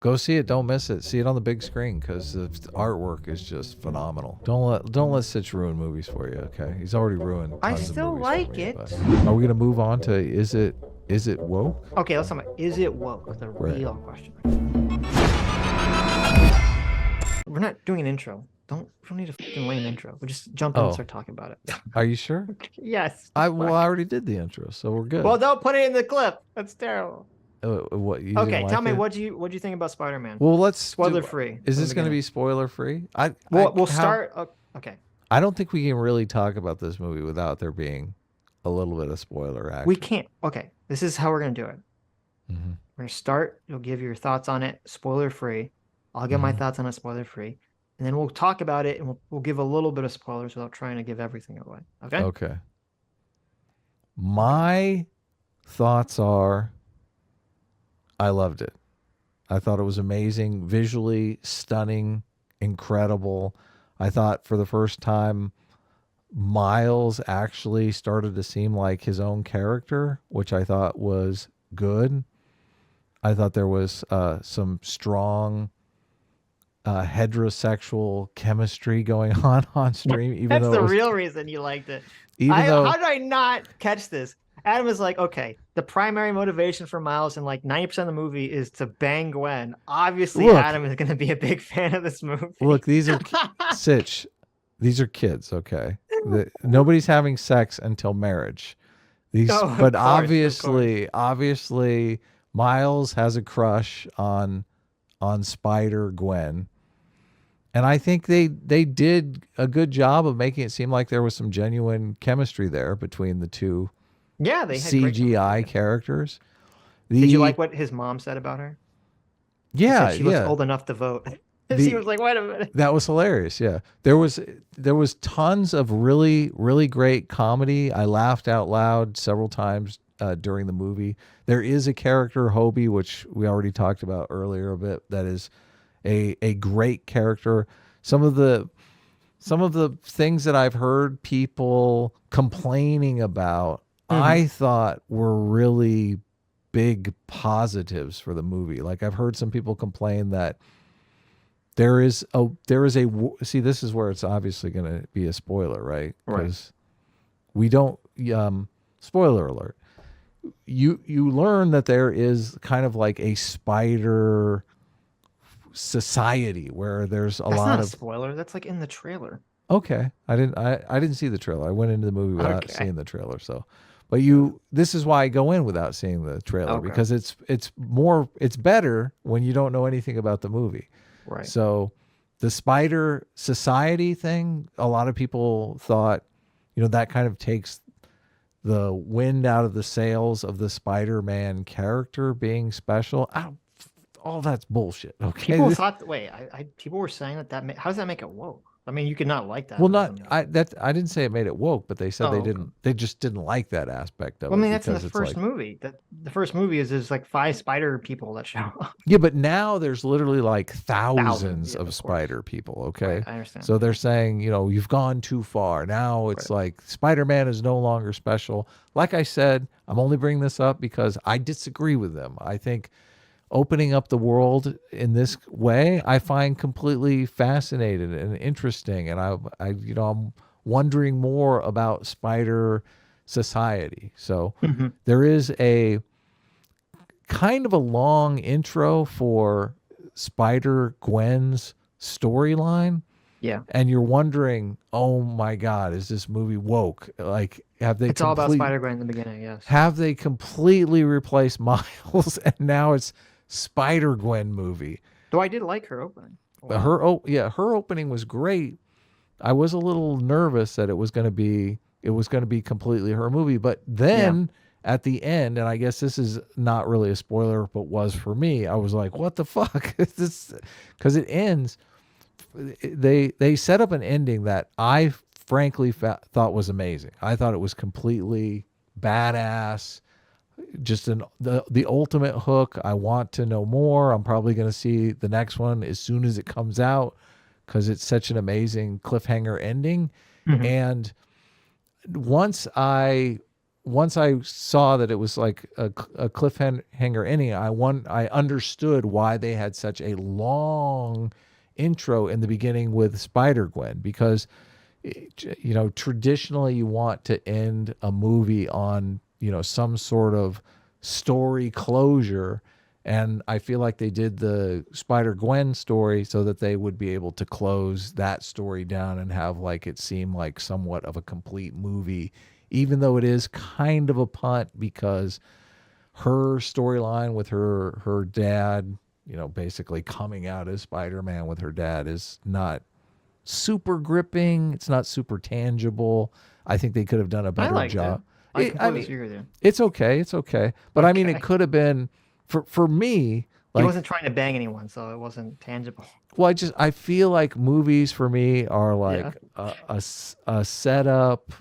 Go see it. Don't miss it. See it on the big screen because the artwork is just phenomenal. Don't let Sitch ruin movies for you. Okay, he's already ruined I tons of still movies for like me. it. But are we gonna move on to is it woke? Okay, let's talk about, is it woke? The Right. real question. We're not doing an intro. We don't need a fucking lame intro. We just jump in and Oh, start talking about it. are you sure? Yes. I already did the intro, so we're good. Well, don't put it in the clip. That's terrible. What you Okay, didn't tell like me it? what do you think about Spider-Man? Well, let's Spoiler do. free. Is From this the going to beginning. be spoiler free? We'll start. Okay. I don't think we can really talk about this movie without there being a little bit of spoiler action. We can't. Okay, this is how we're gonna do it. Mm-hmm. We're gonna start. You'll give your thoughts on it, spoiler free. I'll give my thoughts on it, spoiler free, and then we'll talk about it, and we'll give a little bit of spoilers without trying to give everything away. Okay. Okay. My thoughts are, I loved it. I thought it was amazing, visually stunning, incredible. I thought for the first time, Miles actually started to seem like his own character, which I thought was good. I thought there was some strong heterosexual chemistry going on stream, even That's though the it was, real reason you liked it. even How though, did I not catch this? Adam is like, okay, the primary motivation for Miles in like 90% of the movie is to bang Gwen. Obviously, look, Adam is going to be a big fan of this movie. look, these are Sitch, these are kids, okay? Nobody's having sex until marriage. But obviously, Miles has a crush on Spider Gwen, and I think they did a good job of making it seem like there was some genuine chemistry there between the two Yeah, they had great CGI chemistry. characters. Did you like what his mom said about her? She Yeah, said she looks yeah. old enough to vote. She was like, wait a minute. That was hilarious. Yeah, there was tons of really great comedy. I laughed out loud several times during the movie. There is a character Hobie, which we already talked about earlier a bit. That is a great character. Some of the things that I've heard people complaining about, I thought were really big positives for the movie. Like I've heard some people complain that there is a see, this is where it's obviously going to be a spoiler, right? Because we don't spoiler alert. You learn that there is kind of like a spider society where there's That's not a spoiler. That's like in the trailer. Okay. I didn't see the trailer. I went into the movie without seeing the trailer. So, but this is why I go in without seeing the trailer because it's better when you don't know anything about the movie. Right. So the spider society thing, a lot of people thought, that kind of takes the wind out of the sails of the Spider-Man character being special. All that's bullshit. Okay. People thought, wait, people were saying how does that make it woke? I mean, you could not like that. Well, I didn't say it made it woke, but they said they just didn't like that aspect of it. Well, I mean, that's in the first movie. The first movie is there's like 5 spider people that show up. Yeah, but now there's literally like thousands of spider people. Okay, right, I understand. So they're saying, you've gone too far. Now it's like Spider-Man is no longer special. Like I said, I'm only bringing this up because I disagree with them. I think opening up the world in this way, I find completely fascinating and interesting. And I'm wondering more about spider society. So there is a kind of a long intro for Spider Gwen's storyline. Yeah. And you're wondering, oh my God, is this movie woke? Like, have they? It's all about Spider-Gwen in the beginning, yes. Have they completely replaced Miles and now it's Spider-Gwen movie? Though I did like her opening. Wow. Her opening was great. I was a little nervous that it was going to be completely her movie, but then at the end, and I guess this is not really a spoiler, but was for me, I was like, what the fuck is this? Because it ends. They set up an ending that I frankly thought was amazing. I thought it was completely badass. Just the ultimate hook. I want to know more. I'm probably going to see the next one as soon as it comes out because it's such an amazing cliffhanger ending. And once I once I saw that it was like a cliffhanger ending, I understood why they had such a long intro in the beginning with Spider Gwen, because traditionally you want to end a movie on some sort of story closure, and I feel like they did the Spider Gwen story so that they would be able to close that story down and have like it seem like somewhat of a complete movie, even though it is kind of a punt because her storyline with her dad, basically coming out as Spider-Man with her dad, is not super gripping. It's not super tangible. I think they could have done a I better liked it. job. I I completely mean, agree with you. it's okay. It's okay. But I mean, it Okay. could have been for me. He Like, wasn't trying to bang anyone, so it wasn't tangible. well, I feel like movies for me are Yeah. like a setup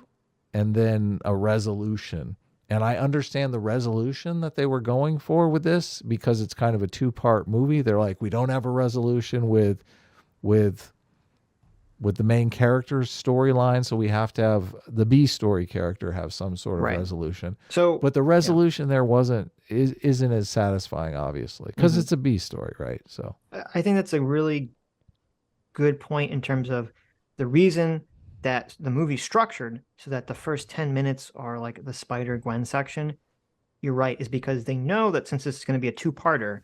and then a resolution. And I understand the resolution that they were going for with this because it's kind of a two-part movie. They're like, we don't have a resolution with the main character's storyline, so we have to have the B story character have some sort of Right. resolution. So, But the yeah. resolution there isn't as satisfying, obviously, because it's a B story, right? So I think that's a really good point in terms of the reason that the movie's structured so that the first 10 minutes are like the Spider Gwen section. You're right, is because they know that since this is going to be a two-parter,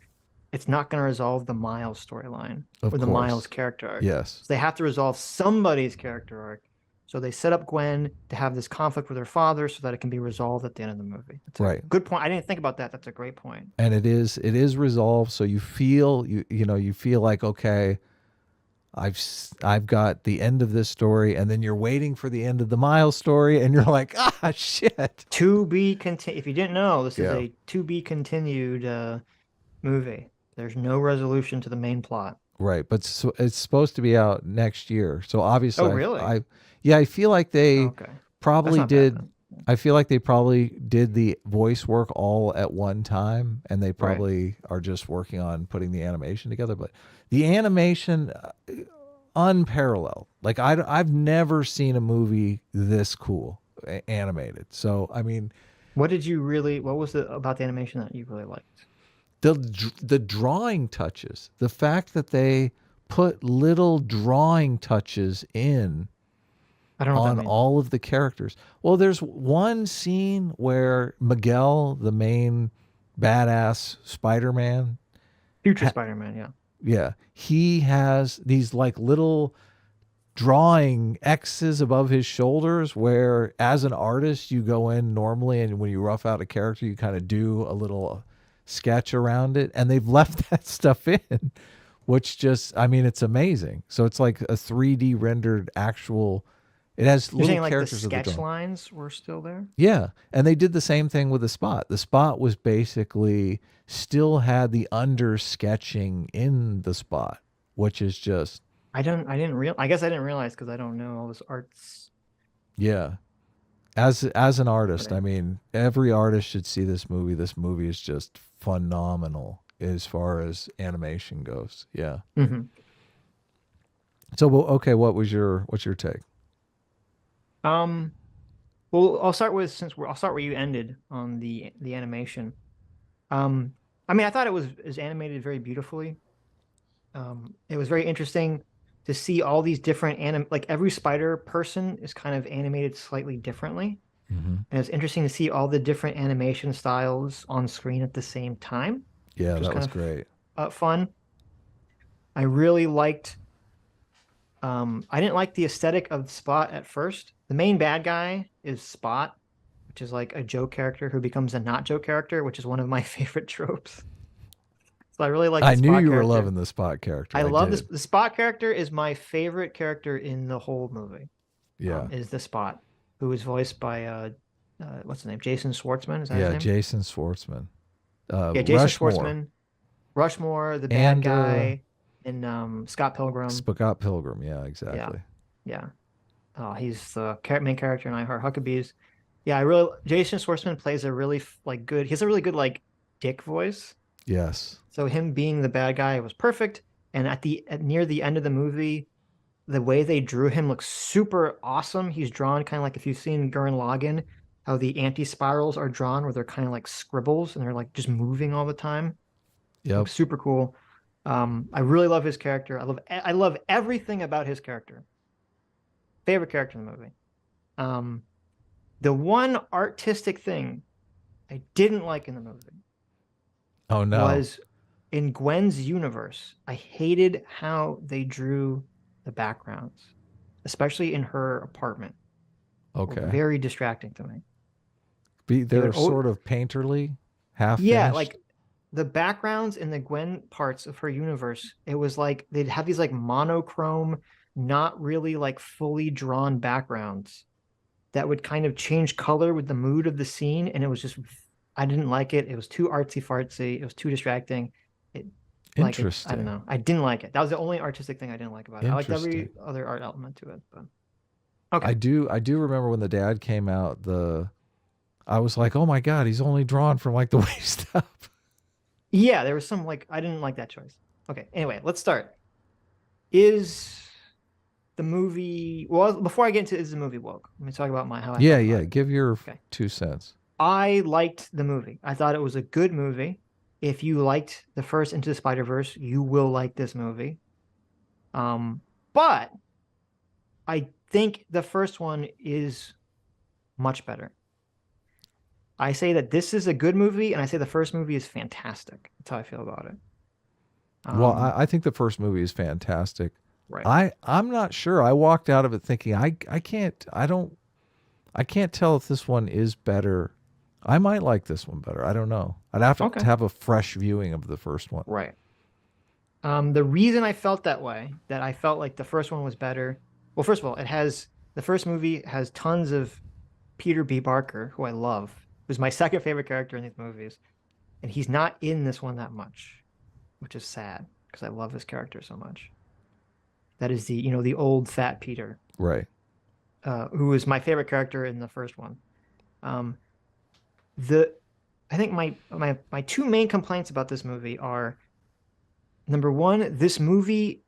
it's not going to resolve the Miles storyline of or the course, Miles character arc. yes, So they have to resolve somebody's character arc. So they set up Gwen to have this conflict with her father so that it can be resolved at the end of the movie. That's a right. good point. I didn't think about that. That's a great point. And it is resolved, so you feel you feel like, okay, I've got the end of this story, and then you're waiting for the end of the Miles story, and you're like, ah, shit. To be continued. If you didn't know, this is Yeah. a to be continued movie. There's no resolution to the main plot. Right, but it's supposed to be out next year. So obviously, Oh, really? Yeah, I feel like they Okay. That's probably not bad did. then. I feel like they probably did the voice work all at one time, and they probably are just working on putting the animation together. But the animation, unparalleled. Like I've never seen a movie this cool animated. So I mean, What was it about the animation that you really liked? the drawing touches, the fact that they put little drawing touches in I don't know what that on means. all of the characters. Well, there's one scene where Miguel, the main badass Spider-Man, Future Spider-Man, yeah. yeah, he has these like little drawing X's above his shoulders where as an artist you go in normally and when you rough out a character you kind of do a little sketch around it, and they've left that stuff in, which just, I mean, it's amazing. So it's like a 3D rendered actual, it has You're little saying like the characters of the sketch drawing. lines were still there? Yeah, and they did the same thing with the spot. The spot was basically still had the under sketching in the spot, which is just, I guess I didn't realize because I don't know all this arts. yeah. As an artist, Right. I mean, every artist should see this movie. This movie is just phenomenal as far as animation goes. Yeah. Mm-hmm. So, well, okay, what's your take? Well, I'll start where you ended on the animation. I mean, I thought it was animated very beautifully. It was very interesting to see all these different like every spider person is kind of animated slightly differently. Mm-hmm. And it's interesting to see all the different animation styles on screen at the same time, Yeah, which was that was kind great. of fun. I really liked. I didn't like the aesthetic of Spot at first. The main bad guy is Spot, which is like a joke character who becomes a not joke character, which is one of my favorite tropes. So I really like the I knew Spot you were character. loving the Spot character. I love did. this. The Spot character is my favorite character in the whole movie. Yeah. Is the Spot, who is voiced by what's his name? Jason Schwartzman. Is that his Yeah, name? Jason Schwartzman. Yeah, Jason Rushmore. Schwartzman. Rushmore, the bad And, guy, and Scott Pilgrim. Scott Pilgrim. Yeah, exactly. Yeah. He's the main character in I Heart Huckabees. Yeah, Jason Schwartzman plays a really he has a really good like dick voice. Yes. So him being the bad guy was perfect. And near the end of the movie, the way they drew him looks super awesome. He's drawn kind of like if you've seen Gurren Lagann, how the anti-spirals are drawn, where they're kind of like scribbles and they're like just moving all the time. Yep. Looks super cool. I really love his character. I love everything about his character. Favorite character in the movie. The one artistic thing I didn't like in the movie Oh no. was in Gwen's universe. I hated how they drew the backgrounds, especially in her apartment. Were Okay. very distracting to me. They They're would, sort of painterly, half yeah, finished. like the backgrounds in the Gwen parts of her universe, it was like they'd have these like monochrome, not really like fully drawn backgrounds that would kind of change color with the mood of the scene. And it was just, I didn't like it. It was too artsy fartsy. It was too distracting. It, I don't Interesting. know. I didn't like it. That was the only artistic thing I didn't like about it. I liked Interesting. every other art element to it, but I okay. do I do remember when the dad came out, I was like, "Oh my god, he's only drawn from like the waist up." Yeah, there was some like, I didn't like that choice. Okay. Anyway, let's start. Is the movie, well, before I get into is the movie woke, let me talk about how I Yeah, felt yeah, about it. give your Okay. 2 cents. I liked the movie. I thought it was a good movie. If you liked the first Into the Spider-Verse, you will like this movie. But I think the first one is much better. I say that this is a good movie, and I say the first movie is fantastic. That's how I feel about it. Well, Um, I think the first movie is fantastic. right. I'm not sure. I walked out of it thinking I can't tell if this one is better. I might like this one better. I don't know. I'd have to Okay. have a fresh viewing of the first one. Right. The reason I felt that way, that I felt like the first one was better. Well, first of all, the first movie has tons of Peter B. Barker, who I love, who's my second favorite character in these movies, and he's not in this one that much, which is sad because I love his character so much. That is the old fat Peter, Right. who was my favorite character in the first one. Um, the I think my two main complaints about this movie are, number one, this movie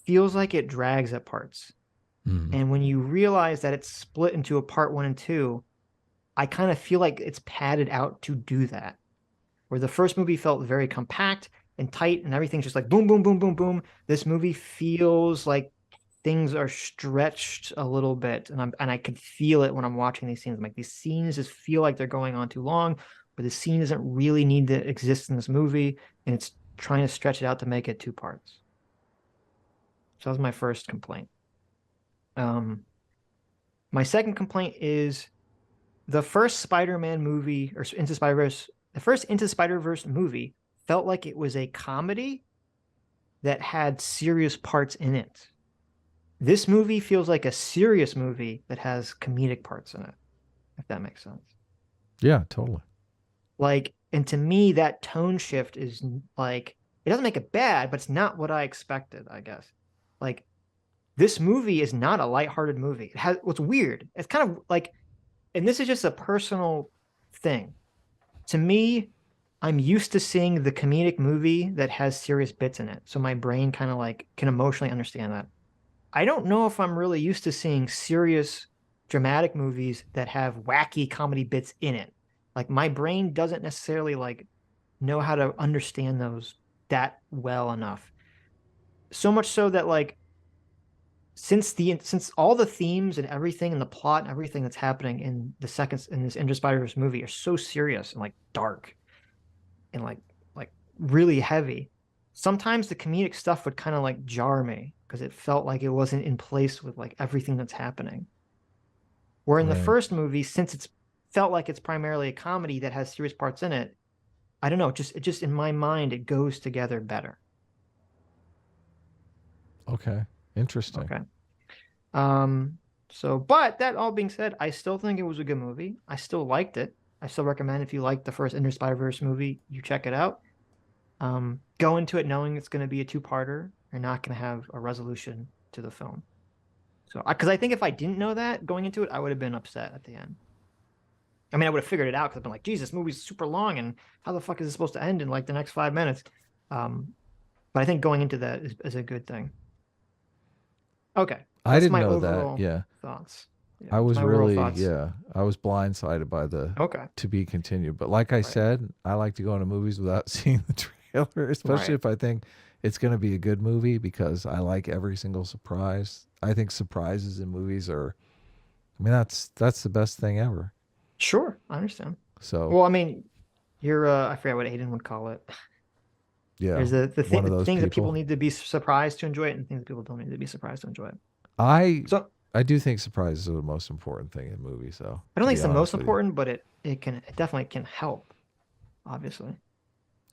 feels like it drags at parts. Mm. And when you realize that it's split into a part one and two, I kind of feel like it's padded out to do that. Where the first movie felt very compact and tight and everything's just like boom, boom, boom, boom, boom. This movie feels like things are stretched a little bit. And I can feel it when I'm watching these scenes. I'm like, these scenes just feel like they're going on too long, but the scene doesn't really need to exist in this movie. And it's trying to stretch it out to make it two parts. So that was my first complaint. Um, my second complaint is the first Spider-Man movie, or Into Spider-Verse, the first Into Spider-Verse movie felt like it was a comedy that had serious parts in it. This movie feels like a serious movie that has comedic parts in it, if that makes sense. Yeah, totally. Like, and to me, that tone shift is like, it doesn't make it bad, but it's not what I expected, I guess. Like, this movie is not a lighthearted movie. It has what's weird. It's kind of like, and this is just a personal thing. To me, I'm used to seeing the comedic movie that has serious bits in it. So my brain kind of like can emotionally understand that. I don't know if I'm really used to seeing serious dramatic movies that have wacky comedy bits in it. Like my brain doesn't necessarily like know how to understand those that well enough. So much so that like since all the themes and everything and the plot and everything that's happening in this Into Spider-Verse movie are so serious and like dark and like really heavy, sometimes the comedic stuff would kind of like jar me because it felt like it wasn't in place with like everything that's happening. Where in the Right. first movie, since it's felt like it's primarily a comedy that has serious parts in it, I don't know, it just in my mind it goes together better. Okay. Interesting. Okay. Um, but that all being said, I still think it was a good movie. I still liked it. I still recommend, if you like the first Into Spider-Verse movie, you check it out. Go into it knowing it's going to be a two-parter. You're not going to have a resolution to the film. So, because I think if I didn't know that going into it, I would have been upset at the end. I mean, I would have figured it out because I've been like, geez, this movie's super long, and how the fuck is it supposed to end in like the next 5 minutes? Um, but I think going into that is a good thing. Okay, I that's didn't my know that. overall Yeah. thoughts. Yeah, I it's was my overall really, thoughts. yeah, I was blindsided by the Okay. to be continued. But like I Right. said, I like to go into movies without seeing the trailer, especially Right. if I think it's going to be a good movie because I like every single surprise. I think surprises in movies are, I mean, that's the best thing ever. Sure, I understand. So, Well, I mean, you're I forget what Aiden would call it. yeah, There's one of the those things that people people. need to be surprised to enjoy it, and things that people don't need to be surprised to enjoy it. I So I do think surprises are the most important thing in movies, though, I don't to think be it's the most honest with you. important, but it definitely can help, obviously.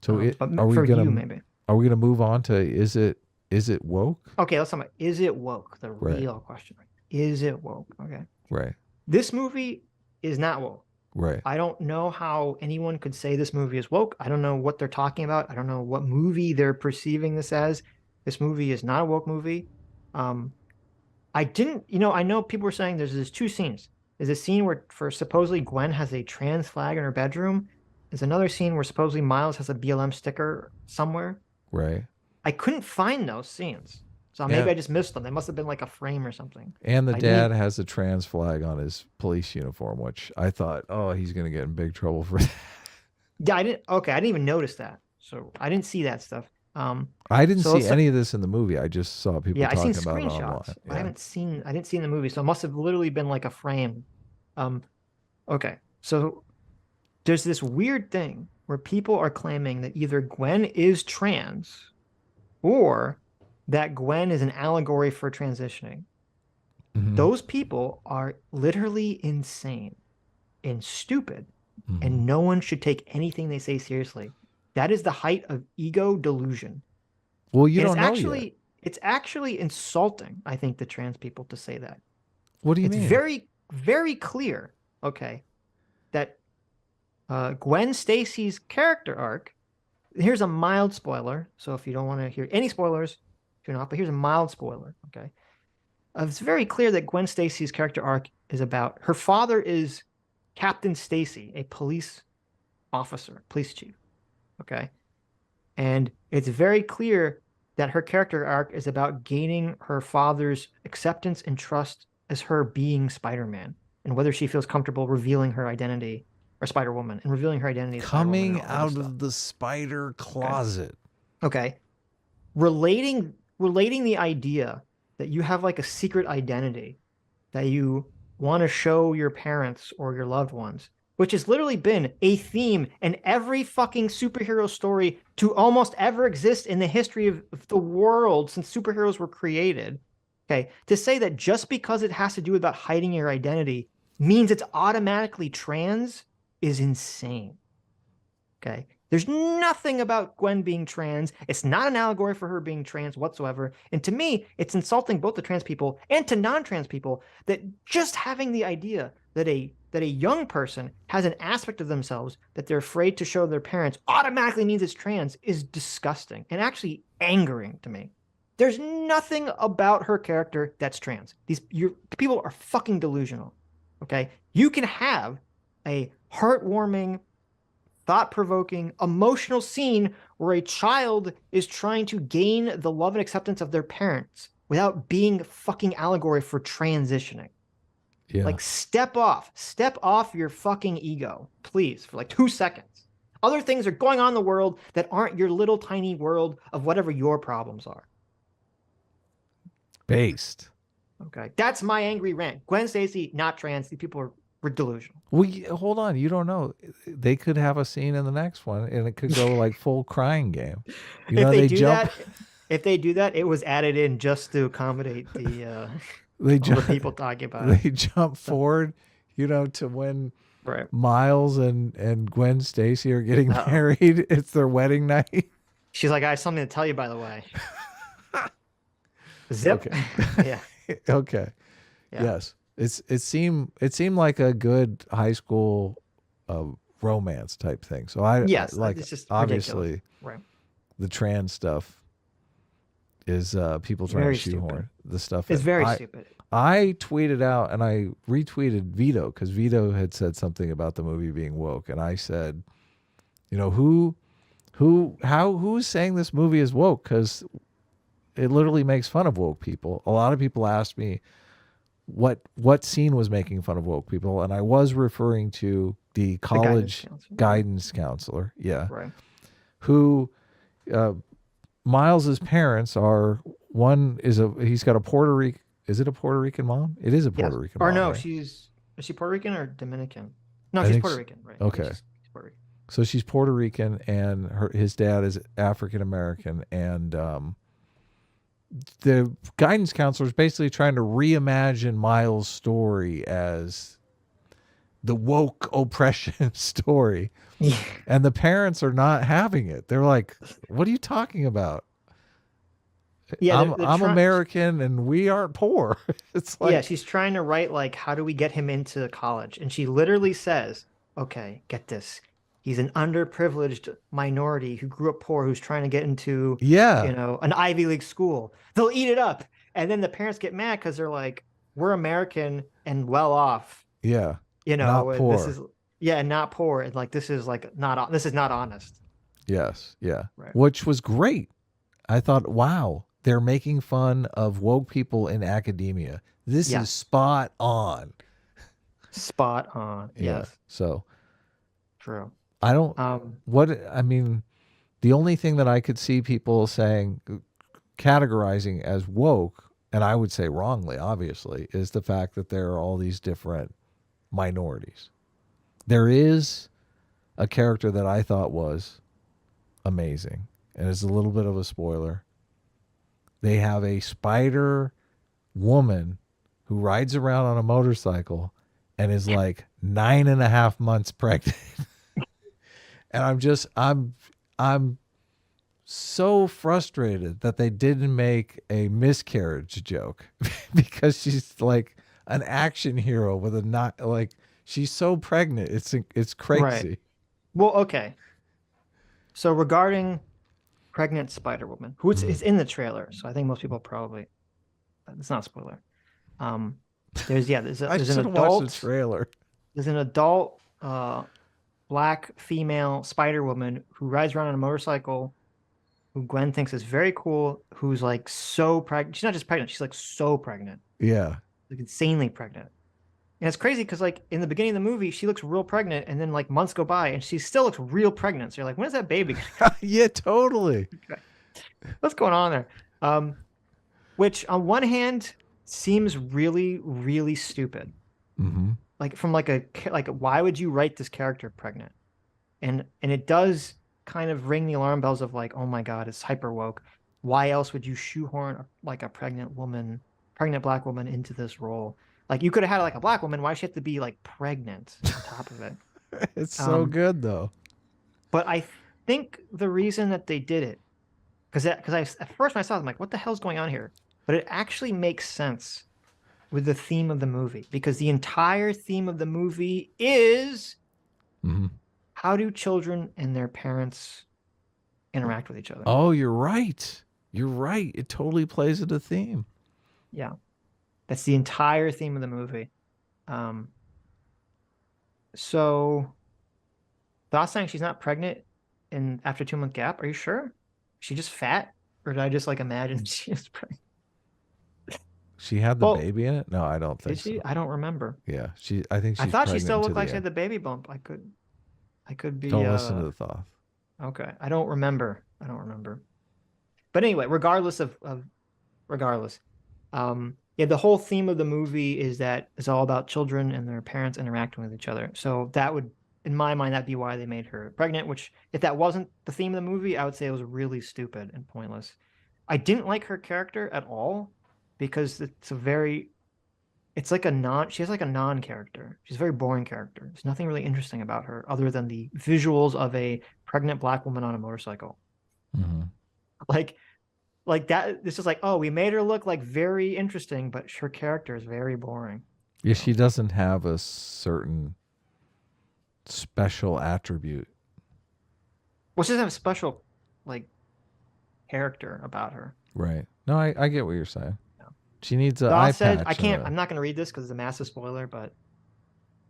So But for you, maybe. are we gonna move on to is it woke? Okay, let's talk about is it woke? The Right, real question. Is it woke? Okay. right, This movie is not woke. right. I don't know how anyone could say this movie is woke. I don't know what they're talking about. I don't know what movie they're perceiving this as. This movie is not a woke movie. Um, I didn't, I know people were saying there's two scenes. There's a scene where for supposedly Gwen has a trans flag in her bedroom. There's another scene where supposedly Miles has a BLM sticker somewhere. Right. I couldn't find those scenes. So maybe And I just missed them. They must have been like a frame or something. and the I didn't dad even, has a trans flag on his police uniform, which I thought, oh, he's gonna get in big trouble for that. yeah, I didn't even notice that. So I didn't see that stuff. I didn't So see let's any of this in the movie. I just saw people Yeah, I seen talking about it online. screenshots. Yeah. I didn't see in the movie, so it must have literally been like a frame. Um, okay. So there's this weird thing where people are claiming that either Gwen is trans or that Gwen is an allegory for transitioning. Hmm. Those people are literally insane and stupid, Hmm. and no one should take anything they say seriously. That is the height of ego delusion. Well, you And don't know yet. it's actually insulting, I think, to trans people to say that. What do you It's mean? very, very clear, okay, that Gwen Stacy's character arc. Here's a mild spoiler. So if you don't want to hear any spoilers, tune off. But here's a mild spoiler. Okay, it's very clear that Gwen Stacy's character arc is about her father is Captain Stacy, a police officer, police chief. Okay, and it's very clear that her character arc is about gaining her father's acceptance and trust as her being Spider-Man, and whether she feels comfortable revealing her identity or Spider-Woman and revealing her identity as Spider-Woman and Coming all this out stuff. of the spider Okay. closet. Okay. Relating the idea that you have like a secret identity that you want to show your parents or your loved ones, which has literally been a theme in every fucking superhero story to almost ever exist in the history of the world since superheroes were created. Okay, to say that just because it has to do about hiding your identity means it's automatically trans is insane. Okay. There's nothing about Gwen being trans. It's not an allegory for her being trans whatsoever. And to me, it's insulting both to trans people and to non-trans people that just having the idea that a young person has an aspect of themselves that they're afraid to show their parents automatically means it's trans is disgusting and actually angering to me. There's nothing about her character that's trans. People are fucking delusional. Okay? You can have a heartwarming, thought-provoking, emotional scene where a child is trying to gain the love and acceptance of their parents without being fucking allegory for transitioning. Yeah. Like step off your fucking ego, please, for like 2 seconds. Other things are going on in the world that aren't your little tiny world of whatever your problems are. Based. Okay, that's my angry rant. Gwen Stacy, not trans. These people are delusional. Well, hold on. You don't know. They could have a scene in the next one, and it could go like full crying game. You know, they jump. If they do that, it was added in just to accommodate the They all the jump. people talking about it. They jump forward. You know, to when Right. Miles and Gwen Stacy are getting Uh-oh. married. It's their wedding night. She's like, I have something to tell you, by the way. Zip. Okay. Yeah. Okay. Yeah. Yes. It seemed like a good high school romance type thing. So Yes. like It's just obviously ridiculous. Right. the trans stuff is people trying Very to shoehorn stupid. the stuff It's in. very stupid. I tweeted out and I retweeted Vito because Vito had said something about the movie being woke, and I said, you know, who's saying this movie is woke? Because it literally makes fun of woke people. A lot of people asked me, what scene was making fun of woke people, and I was referring to the The guidance college counselor. guidance counselor, yeah, Right. who uh, Miles's parents are. One is he's got a Puerto Rican. Is it a Puerto Rican mom? It is a Yes. Puerto Rican Or mom, no, right? is she Puerto Rican or Dominican? No, I she's think. Puerto Rican, right? I think Okay, she's Puerto Rican. so she's Puerto Rican, and his dad is African American, and the guidance counselor is basically trying to reimagine Miles' story as the woke oppression story. Yeah. And the parents are not having it. They're like, "What are you talking about? Yeah, they're I'm trying. American and we aren't poor." It's Yeah, like, she's trying to write like, how do we get him into college? And she literally says, okay, get this. He's an underprivileged minority who grew up poor, who's trying to get into, yeah, an Ivy League school. They'll eat it up. And then the parents get mad because they're like, we're American and well off, yeah, not and this poor. is, yeah, and not poor. And like, this is like not, this is not honest. Yes, yeah, Right. which was great. I thought, wow, they're making fun of woke people in academia. This is Yes. spot on. Spot on. Yeah. Yes. So True. I don't, Um, what, I mean, the only thing that I could see people saying, categorizing as woke, and I would say wrongly, obviously, is the fact that there are all these different minorities. There is a character that I thought was amazing, and it's a little bit of a spoiler. They have a spider woman who rides around on a motorcycle and is like 9.5 months pregnant. And I'm so frustrated that they didn't make a miscarriage joke because she's like an action hero with a not like she's so pregnant. It's right. crazy. Well, okay. So regarding pregnant Spider Woman, who it's in the trailer, so I think most people probably it's not a spoiler. Um, there's yeah, I there's an should have watched the adult trailer. black female Spider Woman who rides around on a motorcycle, who Gwen thinks is very cool, who's like so pregnant. She's not just pregnant, she's like so pregnant, Yeah. like insanely pregnant. And it's crazy because like in the beginning of the movie, she looks real pregnant, and then like months go by and she still looks real pregnant. So you're like, when is that baby gonna come? Yeah, totally. What's going on there? Which on one hand seems really, really stupid. Mm-hmm. Like from like why would you write this character pregnant? And it does kind of ring the alarm bells of like, oh my God, it's hyper woke. Why else would you shoehorn like a pregnant black woman into this role? Like you could have had like a black woman. Why does she have to be like pregnant on top of it? It's so Um, good though. but I think the reason that they did it, because I at first when I saw it, I'm like, what the hell's going on here? But it actually makes sense with the theme of the movie, because the entire theme of the movie is Mm-hmm. how do children and their parents interact with each other? Oh, you're right. You're right. It totally plays into theme. Yeah, that's the entire theme of the movie. Um, so thoughts saying she's not pregnant in after 2 month gap? Are you sure? Is she just fat, or did I just like imagine she was pregnant? She had the Well, baby in it? No, I don't did think she? so. I don't remember. Yeah, I think I she's thought she pregnant still to looked like the she had end. the baby bump. I could be Don't listen to the thought. okay. I don't remember. But anyway, regardless, yeah, the whole theme of the movie is that it's all about children and their parents interacting with each other. So that would, in my mind, that'd be why they made her pregnant. Which, if that wasn't the theme of the movie, I would say it was really stupid and pointless. I didn't like her character at all because she has like a non-character. She's a very boring character. There's nothing really interesting about her other than the visuals of a pregnant black woman on a motorcycle. Mm-hmm. Like like that, it's just like, oh, we made her look like very interesting, but her character is very boring. Yeah, she doesn't have a certain special attribute. Well, she doesn't have a special like character about her. Right. No, I get what you're saying. No. She needs an eye Thoth said, patch. I'm not gonna read this because it's a massive spoiler, but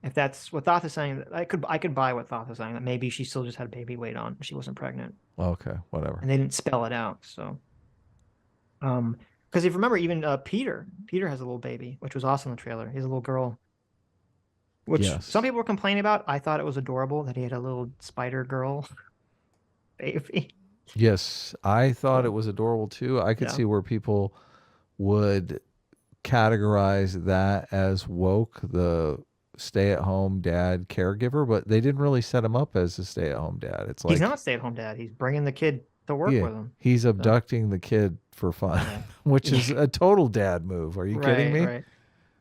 if that's what Thoth is saying, I could buy what Thoth is saying, that maybe she still just had baby weight on, she wasn't pregnant. Okay, whatever. And they didn't spell it out. So Because if you remember, even Peter has a little baby, which was awesome in the trailer. He's a little girl, which some Yes. people were complaining about. I thought it was adorable that he had a little spider girl baby. Yes, I thought it So was adorable too. I could yeah, see where people would categorize that as woke, the stay-at-home dad caregiver, but they didn't really set him up as a stay-at-home dad. It's he's like, not a stay-at-home dad. He's bringing the kid to work yeah, with him. he's So abducting the kid for fun, yeah, which yeah, is a total dad move. Are you kidding right, me? right.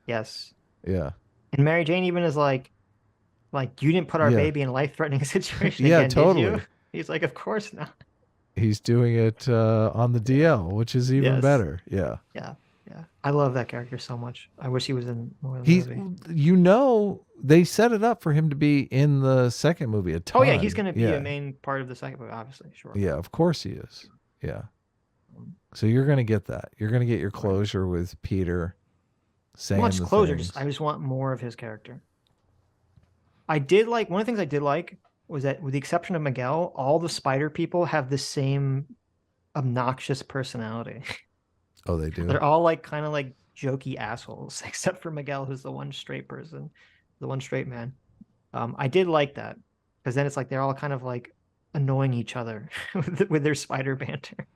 Yes. Yeah. And Mary Jane even is like you didn't put our Yeah. baby in a life-threatening situation Yeah, again, did you? totally. He's like, of course not. He's doing it on the Yeah. DL, which is even Yes. better. Yeah. Yeah. Yeah. I love that character so much. I wish he was in more of the He's, movie. they set it up for him to be in the second movie a Oh yeah, he's ton. gonna be a Yeah. main part of the second movie, obviously. Sure. Yeah, of course he is. Yeah. Um, So you're going to get that. You're going to get your right. closure with Peter Well, saying it's the closer. Just I things. just want more of his character. I did like one of the things I did like was that with the exception of Miguel, all the spider people have the same obnoxious personality. Oh, they do? They're all like kind of like jokey assholes, except for Miguel, who's the one straight person, the one straight man. I did like that because then it's like they're all kind of like annoying each other with their spider banter.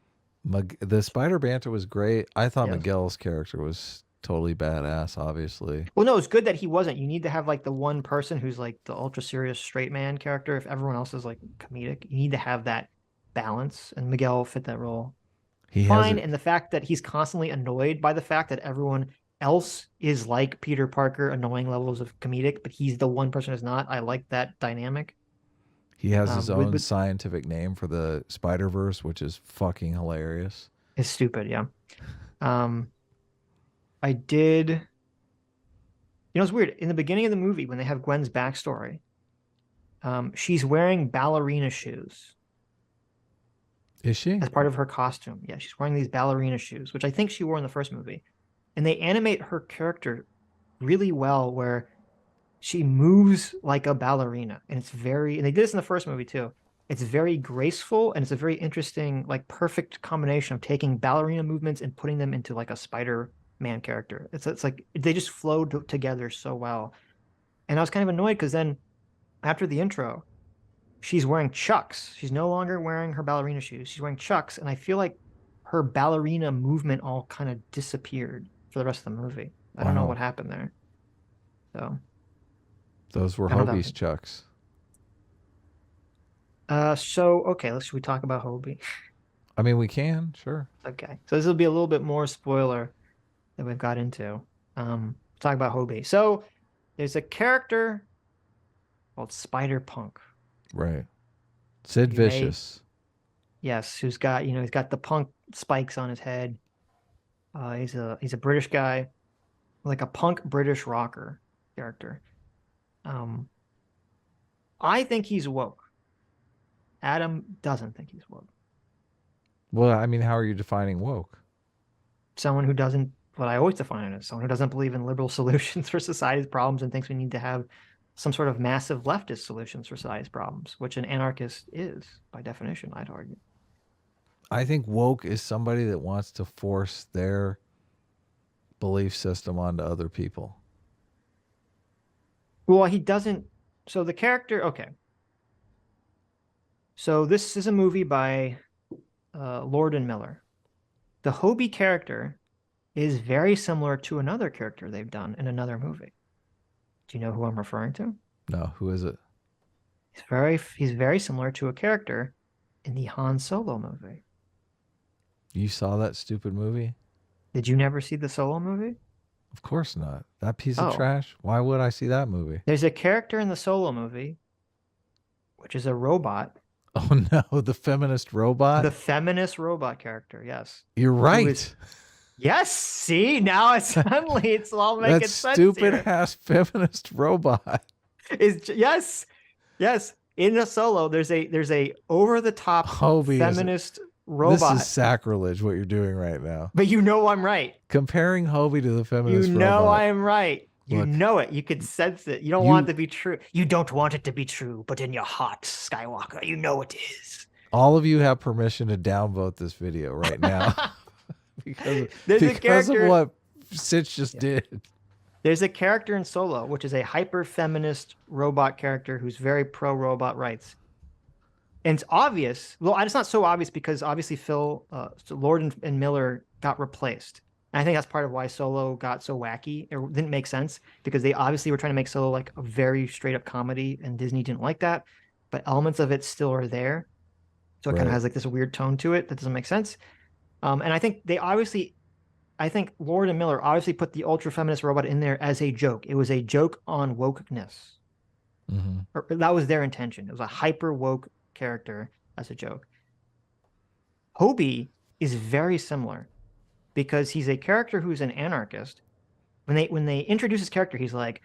The spider banter was great. I thought Yes. Miguel's character was totally badass, obviously. Well, no, it's good that he wasn't. You need to have like the one person who's like the ultra serious straight man character. If everyone else is like comedic, you need to have that balance, and Miguel fit that role He has fine. it. And the fact that he's constantly annoyed by the fact that everyone else is like Peter Parker, annoying levels of comedic, but he's the one person who's not. I like that dynamic. He has his own With scientific name for the spider-verse, which is fucking hilarious. is stupid, yeah. Um, I did. You know, it's weird. In the beginning of the movie, when they have Gwen's backstory, she's wearing ballerina shoes Is she? as part of her costume. Yeah, she's wearing these ballerina shoes, which I think she wore in the first movie. And they animate her character really well, where she moves like a ballerina, and and they did this in the first movie too. It's very graceful, and it's a very interesting, like perfect combination of taking ballerina movements and putting them into like a Spider-Man character. It's like they just flowed together so well. And I was kind of annoyed because then after the intro, she's wearing Chucks. She's no longer wearing her ballerina shoes. She's wearing Chucks, and I feel like her ballerina movement all kind of disappeared for the rest of the movie. I don't know Wow. what happened there. So Those were I don't know. Hobie's chucks. So okay, should we talk about Hobie? I mean, we can, sure. Okay, so this will be a little bit more spoiler that we've got into. Talk about Hobie. So there's a character called Spider Punk. Right. Sid You may, Vicious. yes, who's got he's got the punk spikes on his head. He's a British guy, like a punk British rocker character. I think he's woke. Adam doesn't think he's woke. Well, I mean, how are you defining woke? Someone who doesn't, what I always define it as, someone who doesn't believe in liberal solutions for society's problems and thinks we need to have some sort of massive leftist solutions for society's problems, which an anarchist is by definition, I'd argue. I think woke is somebody that wants to force their belief system onto other people. Well, he doesn't. So the character, okay. So this is a movie by Lord and Miller. The Hobie character is very similar to another character they've done in another movie. Do you know who I'm referring to? No, who is it? He's very similar to a character in the Han Solo movie. You saw that stupid movie? Did you never see the Solo movie? Of course not. That piece Oh. of trash? Why would I see that movie? There's a character in the Solo movie, which is a robot. Oh no, the feminist robot? The feminist robot character, yes. You're right. Yes, see, now it's suddenly it's all making That sense. stupid Here. ass feminist robot. Yes. In the Solo, there's a over the top Hobie feminist robot. This is sacrilege what you're doing right now. But you know I'm right. Comparing Hobie to the feminist You know robot. I am right. You Look, know it. You can sense it. You don't want it to be true. You don't want it to be true, but in your heart, Skywalker, you know it is. All of you have permission to downvote this video right now because There's a because of character. what Sitch just Yeah. did. There's a character in Solo, which is a hyper feminist robot character who's very pro robot rights. And it's obvious. Well, it's not so obvious because obviously so Lord and Miller got replaced. And I think that's part of why Solo got so wacky. It didn't make sense because they obviously were trying to make Solo like a very straight up comedy, and Disney didn't like that. But elements of it still are there, so it kind of Right. has like this weird tone to it that doesn't make sense. And I think I think Lord and Miller obviously put the ultra feminist robot in there as a joke. It was a joke on wokeness. Hmm. Or that was their intention. It was a hyper woke character as a joke. Hobie is very similar because he's a character who's an anarchist. When they introduce his character, he's like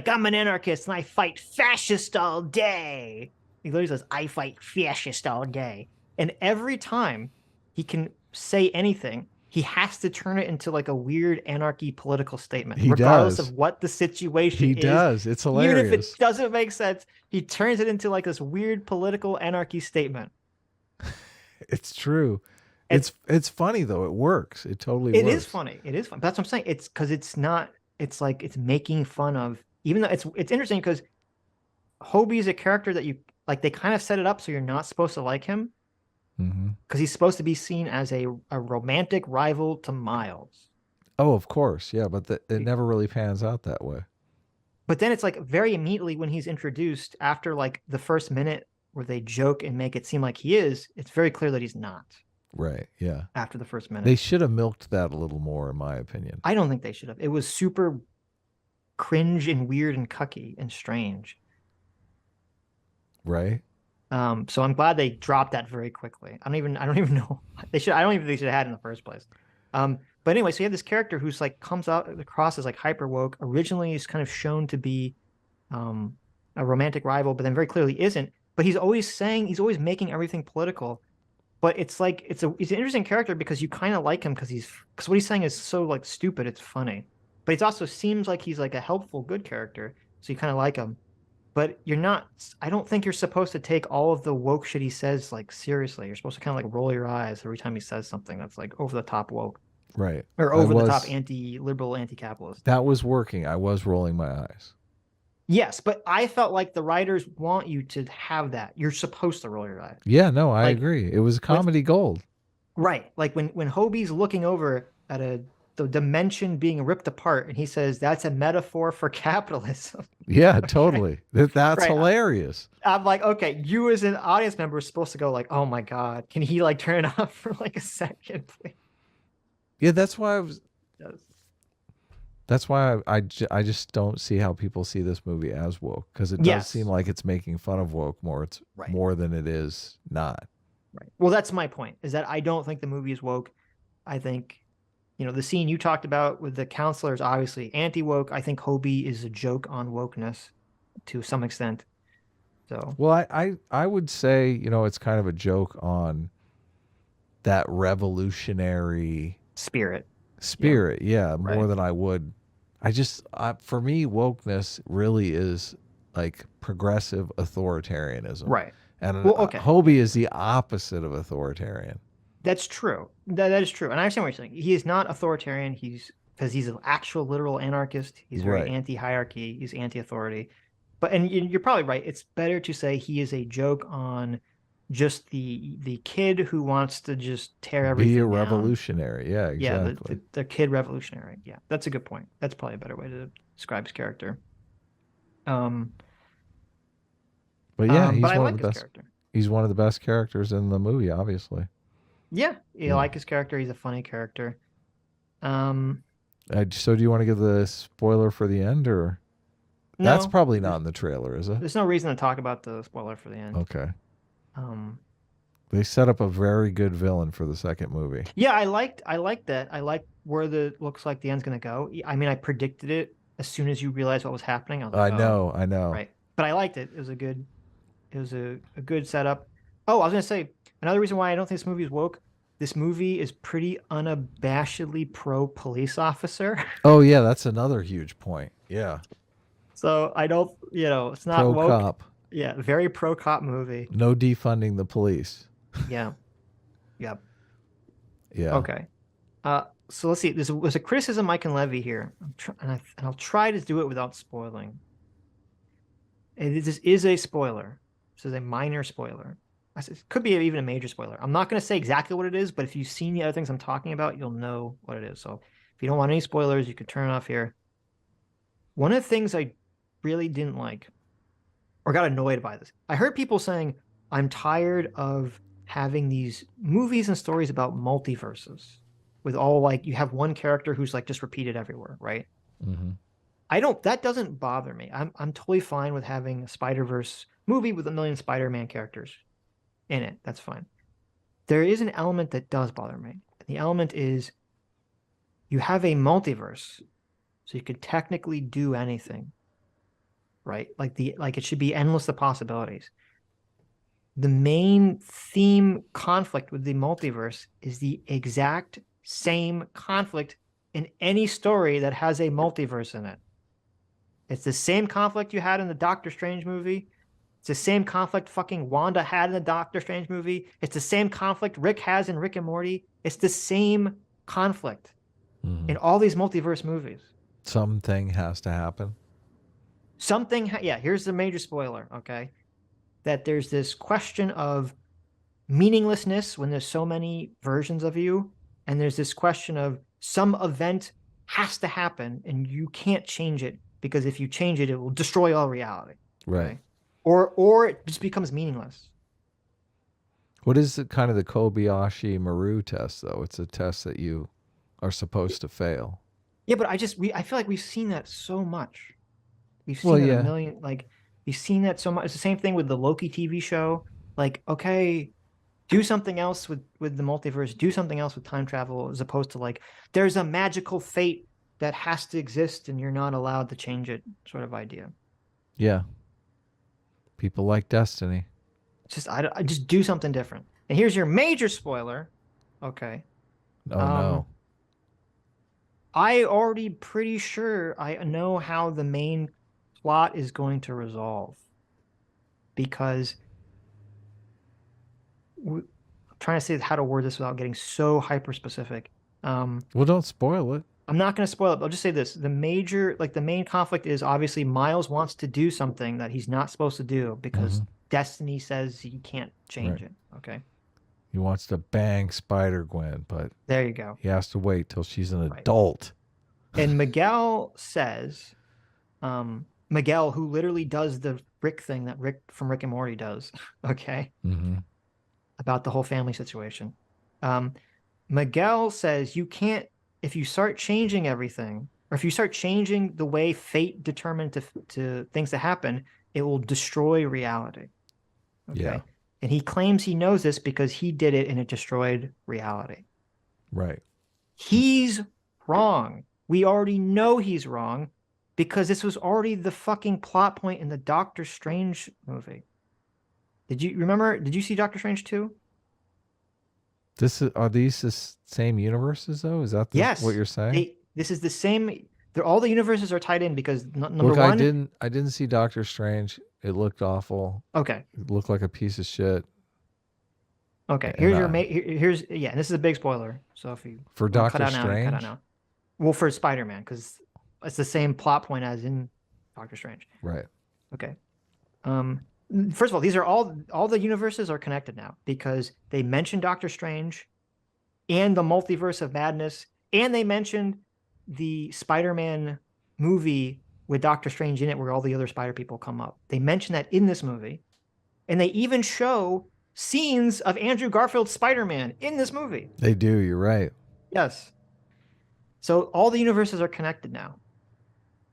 I'm an anarchist and I fight fascist all day. He literally says I fight fascist all day, and every time he can say anything, he has to turn it into like a weird anarchy political statement, He regardless does. of what the situation He is. does. It's Even if it hilarious. doesn't make sense, he turns it into like this weird political anarchy statement. It's true. And It's funny though. It works. It totally it works. is funny. It is fun. That's what I'm saying. It's because it's not. It's like it's making fun of. Even though it's interesting because Hobie is a character that you like. They kind of set it up so you're not supposed to like him Hmm. because he's supposed to be seen as a romantic rival to Miles. Oh, of course. Yeah, but it never really pans out that way. But then it's like very immediately when he's introduced after like the first minute where they joke and make it seem like he is, it's very clear that he's not Right. Yeah. after the first minute. They should have milked that a little more, in my opinion. I don't think they should have. It was super cringe and weird and cucky and strange. Right. So I'm glad they dropped that very quickly. I don't even know they should. I don't even think they should have had it in the first place. But anyway, so you have this character who's like comes out across as like hyper woke. Originally, is kind of shown to be a romantic rival, but then very clearly isn't. But he's always making everything political. But it's like he's an interesting character because you kind of like him because what he's saying is so like stupid. It's funny, but it also seems like he's like a helpful, good character. So you kind of like him. But you're not. I don't think you're supposed to take all of the woke shit he says like seriously. You're supposed to kind of like roll your eyes every time he says something that's like over the top woke Right. or over the top anti-liberal, anti-capitalist. That was working. I was rolling my eyes. Yes, but I felt like the writers want you to have that. You're supposed to roll your eyes. Yeah, no, I Like agree. It was comedy gold. right, like when Hobie's looking over at the dimension being ripped apart, and he says that's a metaphor for capitalism. Yeah, totally. That's Right. hilarious. I'm like, okay, you as an audience member are supposed to go like, oh my god, can he like turn it off for like a second, please? Yeah, that's why I was. Yes. That's why I just don't see how people see this movie as woke because it does Yes. seem like it's making fun of woke more. It's Right. more than it is not. Right. Well, that's my point, is that I don't think the movie is woke. I think, the scene you talked about with the counselor is obviously anti-woke. I think Hobie is a joke on wokeness to some extent. So, Well, I would say, it's kind of a joke on that revolutionary spirit. spirit. Yeah, more Right. than I would. For me, wokeness really is like progressive authoritarianism. Right. And Well, okay. Hobie is the opposite of authoritarian. That's true. That is true. And I understand what you're saying. He is not authoritarian. Because he's an actual literal anarchist. He's very Right. anti-hierarchy. He's anti-authority. And you're probably right. It's better to say he is a joke on just the kid who wants to just tear everything Be a down. revolutionary. Yeah, exactly. Yeah, the kid revolutionary. Yeah, that's a good point. That's probably a better way to describe his character. But yeah, he's but I one like of the his best. character. He's one of the best characters in the movie, obviously. Yeah, you Yeah. like his character. He's a funny character. So do you want to give the spoiler for the end, or No, that's probably not in the trailer, is it? there's no reason to talk about the spoiler for the end. Okay. Um, They set up a very good villain for the second movie. yeah, I liked that. I like where looks like the end's gonna go. I mean, I predicted it as soon as you realized what was happening. I was like, I know. right. But I liked it. It was a good setup. Oh, I was gonna say another reason why I don't think this movie is woke. This movie is pretty unabashedly pro police officer. Oh yeah, that's another huge point. Yeah. So I don't, it's not Pro woke. cop. Yeah, very pro cop movie. No defunding the police. Yeah. Yep. Yeah. Okay. So let's see. There's a criticism I can levy here, and I'll try to do it without spoiling. This is a spoiler. This is a minor spoiler. It could be even a major spoiler. I'm not going to say exactly what it is, but if you've seen the other things I'm talking about, you'll know what it is. So if you don't want any spoilers, you can turn it off here. One of the things I really didn't like, or got annoyed by this, I heard people saying, I'm tired of having these movies and stories about multiverses with all like, you have one character who's like just repeated everywhere, right? Mm-hmm. That doesn't bother me. I'm totally fine with having a Spider-Verse movie with a million Spider-Man characters in it. That's fine. There is an element that does bother me. The element is you have a multiverse, so you could technically do anything, right? Like it should be endless the possibilities. The main theme conflict with the multiverse is the exact same conflict in any story that has a multiverse in it. It's the same conflict you had in the Doctor Strange movie. It's the same conflict fucking Wanda had in the Doctor Strange movie. It's the same conflict Rick has in Rick and Morty. It's the same conflict in all these multiverse movies. Something has to happen. Yeah, here's the major spoiler, okay? That there's this question of meaninglessness when there's so many versions of you, and there's this question of some event has to happen and you can't change it, because if you change it, it will destroy all reality. Right. Okay? Or it just becomes meaningless. What is kind of the Kobayashi Maru test, though? It's a test that you are supposed to fail. Yeah, but I feel like we've seen that so much. We've seen it a million, like we've seen that so much. It's the same thing with the Loki TV show. Like, okay, do something else with the multiverse, do something else with time travel, as opposed to like, there's a magical fate that has to exist and you're not allowed to change it sort of idea. Yeah. People like Destiny. I just do something different. And here's your major spoiler. Okay. Oh, no. I already pretty sure I know how the main plot is going to resolve, because I'm trying to say how to word this without getting so hyper specific. Well, don't spoil it. I'm not going to spoil it, but I'll just say this. The main conflict is obviously Miles wants to do something that he's not supposed to do because Destiny says he can't change it. Okay. He wants to bang Spider-Gwen, but there you go. He has to wait till she's an adult. And Miguel says, Miguel, who literally does the Rick thing that Rick from Rick and Morty does, okay, about the whole family situation. Miguel says you can't, if you start changing everything, or if you start changing the way fate determined to things to happen, it will destroy reality. Okay. Yeah. And he claims he knows this because he did it and it destroyed reality. Right. He's wrong. We already know he's wrong because this was already the fucking plot point in the Doctor Strange movie. Did you see Doctor Strange 2? Are these the same universes though? Is that what you're saying? This is the same. All the universes are tied in because number one. I didn't see Doctor Strange. It looked awful. Okay. It looked like a piece of shit. Okay. Here's and this is a big spoiler. So if you for Doctor Strange, cut out now. Well, for Spider-Man, because it's the same plot point as in Doctor Strange. Right. Okay. First of all, these are all the universes are connected now because they mentioned Doctor Strange and the Multiverse of Madness, and they mentioned the Spider-Man movie with Doctor Strange in it where all the other Spider people come up. They mention that in this movie, and they even show scenes of Andrew Garfield's Spider-Man in this movie. They do, you're right. Yes. So all the universes are connected now.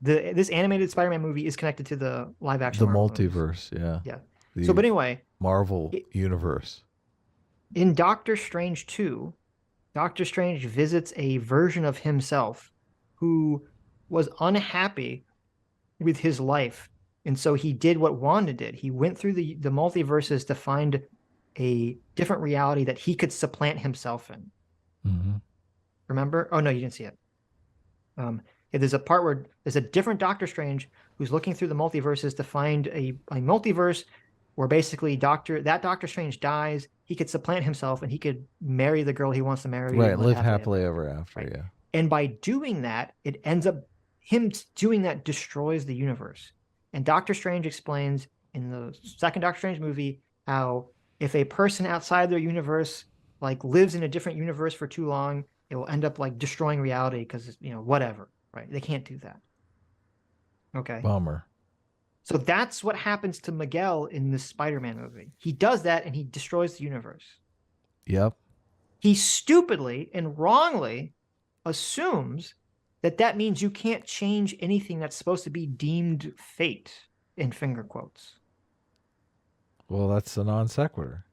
This animated Spider-Man movie is connected to the live action. The multiverse, yeah. Yeah. So, but anyway. Marvel universe. In Doctor Strange 2, Doctor Strange visits a version of himself who was unhappy with his life. And so he did what Wanda did. He went through the multiverses to find a different reality that he could supplant himself in. Mm-hmm. Remember? Oh, no, you didn't see it. There's a part where there's a different Doctor Strange who's looking through the multiverses to find a multiverse where basically Doctor Strange dies, he could supplant himself and he could marry the girl he wants to marry Right. and live Live happily happily ever ever after. after. Right. Yeah. And by doing that, it ends up him doing that destroys the universe. And Doctor Strange explains in the second Doctor Strange movie how if a person outside their universe like lives in a different universe for too long, it will end up like destroying reality because whatever, right? They can't do that. Okay. Bummer. So that's what happens to Miguel in the Spider-Man movie. He does that and he destroys the universe. Yep. He stupidly and wrongly assumes that that means you can't change anything that's supposed to be deemed fate in finger quotes. Well, that's a non sequitur.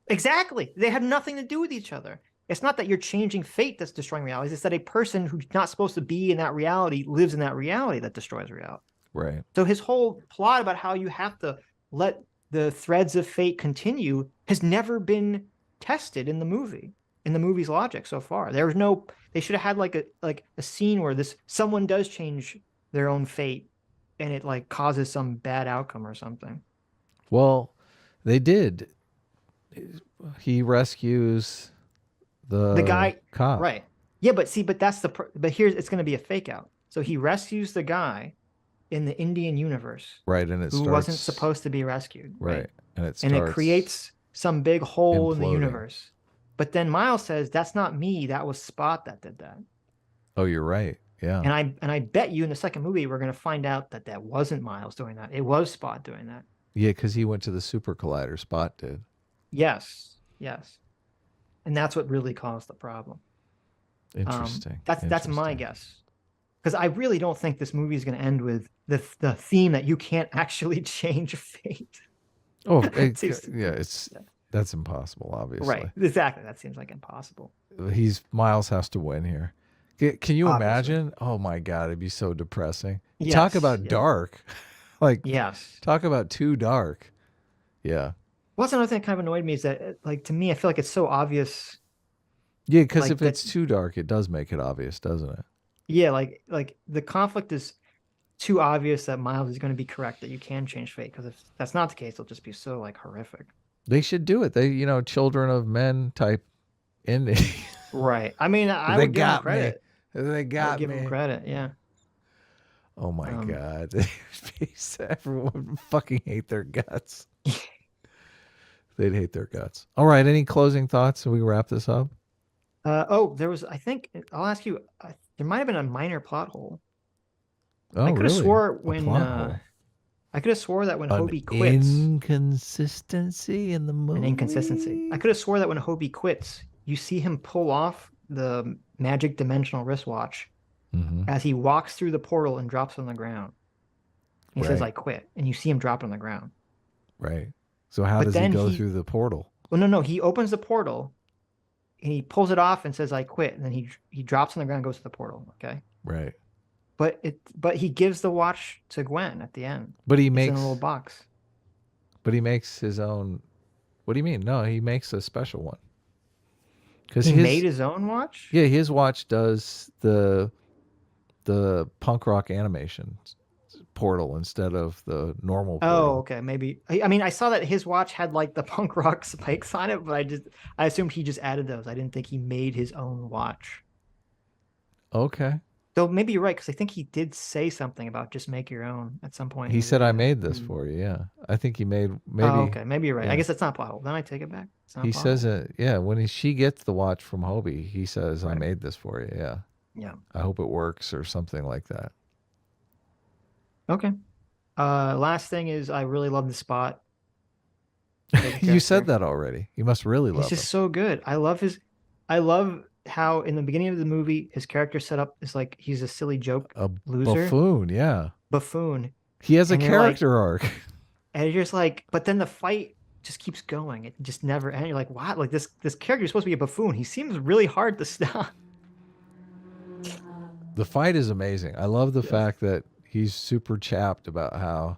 Exactly. They have nothing to do with each other. It's not that you're changing fate that's destroying reality. It's that a person who's not supposed to be in that reality lives in that reality that destroys reality. Right. So his whole plot about how you have to let the threads of fate continue has never been tested in the movie's logic so far. They should have had like a scene where someone does change their own fate and it like causes some bad outcome or something. Well, they did. He rescues the guy, cop. right? Yeah, but here's it's going to be a fake out. So he rescues the guy in the Indian universe, right? And who wasn't supposed to be rescued, right? And it creates some big hole in the universe. But then Miles says, "That's not me. That was Spot that did that." Oh, you're right. Yeah. And I bet you in the second movie we're going to find out that that wasn't Miles doing that. It was Spot doing that. Yeah, because he went to the super collider. Spot did. Yes. And that's what really caused the problem. Interesting. That's my guess. Because I really don't think this movie is going to end with the theme that you can't actually change fate. Oh, that's impossible, obviously. Right, exactly. That seems like impossible. Miles has to win here. Can you imagine? Oh my God, it'd be so depressing. Yes, talk about dark. Talk about too dark. Yeah. What's another thing that kind of annoyed me is that, like, to me, I feel like it's so obvious. Yeah, because if it's too dark, it does make it obvious, doesn't it? Yeah, like the conflict is too obvious that Miles is going to be correct that you can change fate. Because if that's not the case, it'll just be so like horrific. They should do it. They, children of men type ending. Right. I mean, I would give them credit. They got me. Give them credit. Yeah. Oh my God. Everyone would fucking hate their guts. They'd hate their guts. All right. Any closing thoughts so we wrap this up? I think I'll ask you, there might have been a minor plot hole. Oh, I could really? have swore I could have swore that when Hobie quits. Inconsistency in the movie. An inconsistency. I could have swore that when Hobie quits, you see him pull off the magic dimensional wristwatch as he walks through the portal and drops on the ground. He says, "I quit," and you see him drop on the ground. Right. So how does he go through the portal? Well, no. He opens the portal, and he pulls it off and says, "I quit," and then he drops on the ground and goes to the portal. Okay. Right. But he gives the watch to Gwen at the end. But it's in a little box. But he makes his own. What do you mean? No, he makes a special one. Because he made his own watch? Yeah, his watch does the punk rock animation portal instead of the normal portal. Oh, okay. Maybe. I mean, I saw that his watch had like the punk rock spikes on it, but I assumed he just added those. I didn't think he made his own watch. Okay. Though maybe you're right, because I think he did say something about just make your own at some point. He said, "I made this for you." Yeah, I think he made maybe. Oh, okay, maybe you're right. Yeah. I guess that's not plot hole. Then I take it back. He says it. Yeah, when she gets the watch from Hobie, he says, "I made this for you." Yeah. Yeah. I hope it works or something like that. Okay. Last thing is, I really love the Spot. You said that already. You must really love him. He's just so good. I love how in the beginning of the movie his character set up is like he's a silly joke loser. Buffoon, yeah. Buffoon. He has a character arc. And you're just like, but then the fight just keeps going. It just never ends. You're like, wow, like this character is supposed to be a buffoon. He seems really hard to stop. The fight is amazing. I love the fact that he's super chapped about how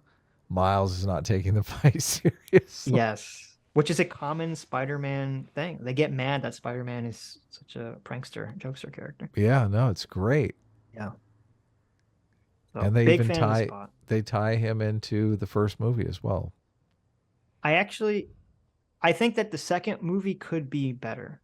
Miles is not taking the fight seriously. Yes. Which is a common Spider-Man thing. They get mad that Spider-Man is such a prankster, jokester character. Yeah, no, it's great. Yeah. So, and they even tie him into the first movie as well. I think that the second movie could be better.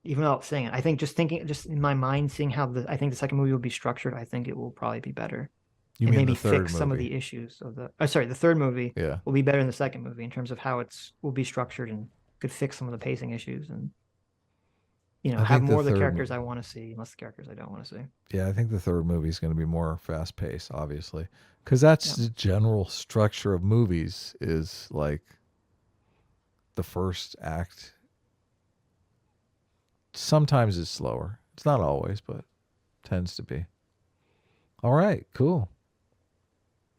Even without saying it, I think just in my mind, seeing how I think the second movie will be structured, I think it will probably be better. You and mean maybe the third fix movie? some of the issues of the. Sorry, the third movie Yeah. will be better than the second movie in terms of how will be structured and could fix some of the pacing issues and have more of the characters I want to see, less the characters I don't want to see. Yeah, I think the third movie is going to be more fast paced, obviously, because that's the general structure of movies. Is like the first act. Sometimes it's slower. It's not always, but tends to be. All right, cool.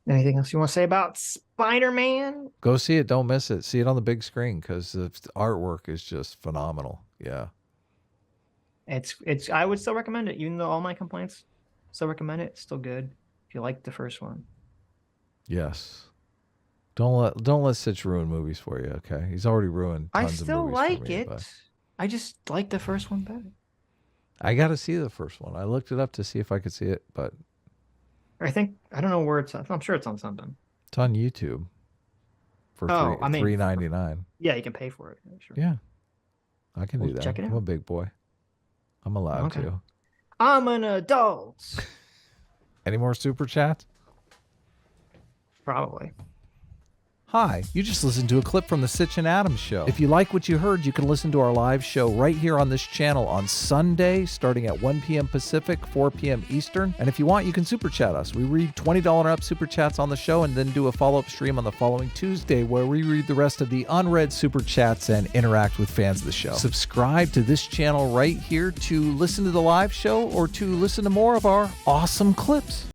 Anything else you want to say about Spider-Man? Go see it. Don't miss it. See it on the big screen because the artwork is just phenomenal. Yeah. I would still recommend it, even though all my complaints. Still recommend it. It's still good if you like the first one. Yes. Don't let Sitch ruin movies for you. Okay, he's already ruined tons of movies. I still like for me, it. But I just like the first one better. I got to see the first one. I looked it up to see if I could see it, but I don't know where it's on. I'm sure it's on something. It's on YouTube for $3.99. Yeah, you can pay for it. Sure. Yeah, I can do that. Check it out. I'm a big boy. I'm allowed to. I'm an adult. Any more super chats? Probably. Hi, you just listened to a clip from the Sitch and Adams show. If you like what you heard, you can listen to our live show right here on this channel on Sunday, starting at 1 p.m. Pacific, 4 p.m. Eastern. And if you want, you can super chat us. We read $20 and up super chats on the show and then do a follow-up stream on the following Tuesday where we read the rest of the unread super chats and interact with fans of the show. Subscribe to this channel right here to listen to the live show or to listen to more of our awesome clips.